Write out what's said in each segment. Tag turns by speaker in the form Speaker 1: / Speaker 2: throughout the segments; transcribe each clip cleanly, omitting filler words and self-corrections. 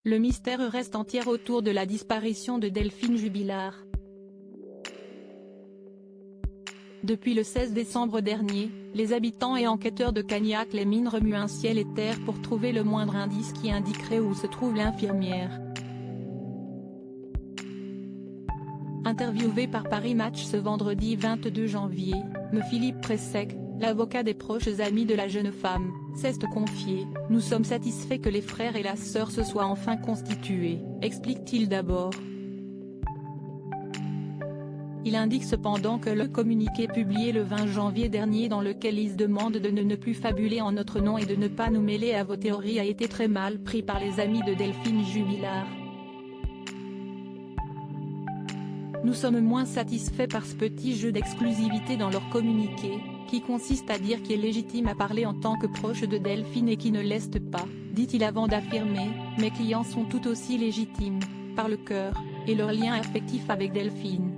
Speaker 1: Le mystère reste entier autour de la disparition de Delphine Jubilard. Depuis le 16 décembre dernier, les habitants et enquêteurs de Cagnac-les-Mines remuent un ciel et terre pour trouver le moindre indice qui indiquerait où se trouve l'infirmière. Interviewé par Paris Match ce vendredi 22 janvier, Philippe Pressec, l'avocat des proches amis de la jeune femme, s'est confié « Nous sommes satisfaits que les frères et la sœur se soient enfin constitués », explique-t-il d'abord. Il indique cependant que le communiqué publié le 20 janvier dernier dans lequel il demande de ne plus fabuler en notre nom et de ne pas nous mêler à vos théories a été très mal pris par les amis de Delphine Jubilard. Nous sommes moins satisfaits par ce petit jeu d'exclusivité dans leur communiqué, qui consiste à dire qui est légitime à parler en tant que proche de Delphine et qui ne l'est pas, dit-il avant d'affirmer « Mes clients sont tout aussi légitimes, par le cœur, et leur lien affectif avec Delphine.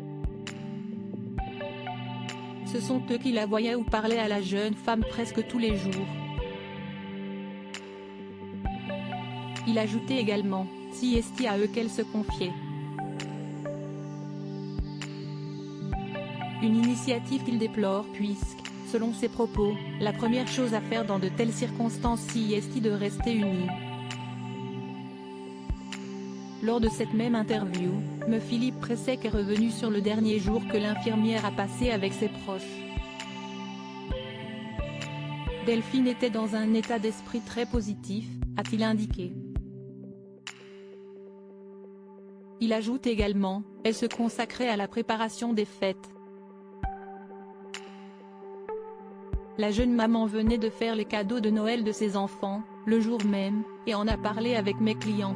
Speaker 1: Ce sont eux qui la voyaient ou parlaient à la jeune femme presque tous les jours. » Il ajoutait également « Si est à eux qu'elle se confiait. » Une initiative qu'il déplore puisque, selon ses propos, la première chose à faire dans de telles circonstances si est de rester unis. Lors de cette même interview, Philippe Pressec est revenu sur le dernier jour que l'infirmière a passé avec ses proches. Delphine était dans un état d'esprit très positif, a-t-il indiqué. Il ajoute également, elle se consacrait à la préparation des fêtes. La jeune maman venait de faire les cadeaux de Noël de ses enfants, le jour même, et en a parlé avec mes clients.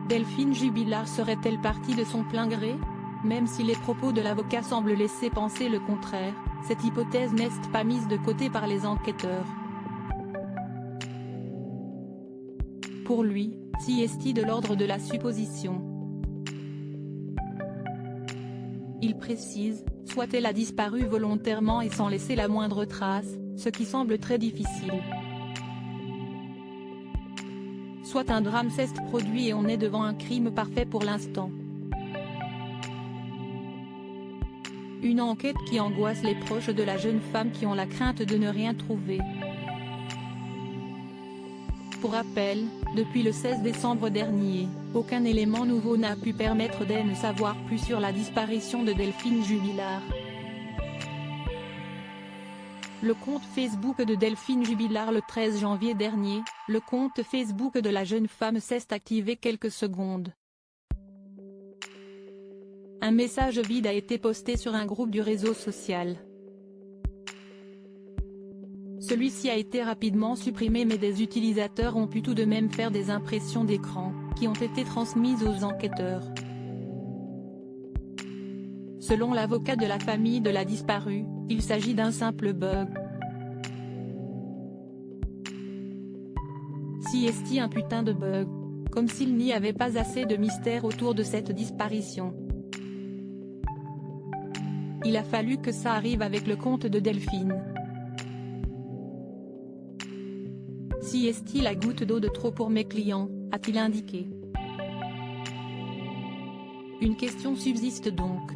Speaker 1: Delphine Jubilard serait-elle partie de son plein gré? Même si les propos de l'avocat semblent laisser penser le contraire, cette hypothèse n'est pas mise de côté par les enquêteurs. Pour lui, si est de l'ordre de la supposition. Il précise, soit elle a disparu volontairement et sans laisser la moindre trace, ce qui semble très difficile. Soit un drame s'est produit et on est devant un crime parfait pour l'instant. Une enquête qui angoisse les proches de la jeune femme qui ont la crainte de ne rien trouver. Pour rappel, depuis le 16 décembre dernier, aucun élément nouveau n'a pu permettre d'en savoir plus sur la disparition de Delphine Jubilard. Le compte Facebook de Delphine Jubilard le 13 janvier dernier, le compte Facebook de la jeune femme s'est activé quelques secondes. Un message vide a été posté sur un groupe du réseau social. Celui-ci a été rapidement supprimé mais des utilisateurs ont pu tout de même faire des impressions d'écran, qui ont été transmises aux enquêteurs. Selon l'avocat de la famille de la disparue, il s'agit d'un simple bug. Si est un putain de bug. Comme s'il n'y avait pas assez de mystère autour de cette disparition. Il a fallu que ça arrive avec le compte de Delphine. Si est la goutte d'eau de trop pour mes clients, a-t-il indiqué. Une question subsiste donc.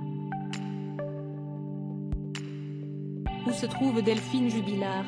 Speaker 1: Où se trouve Delphine Jubilard?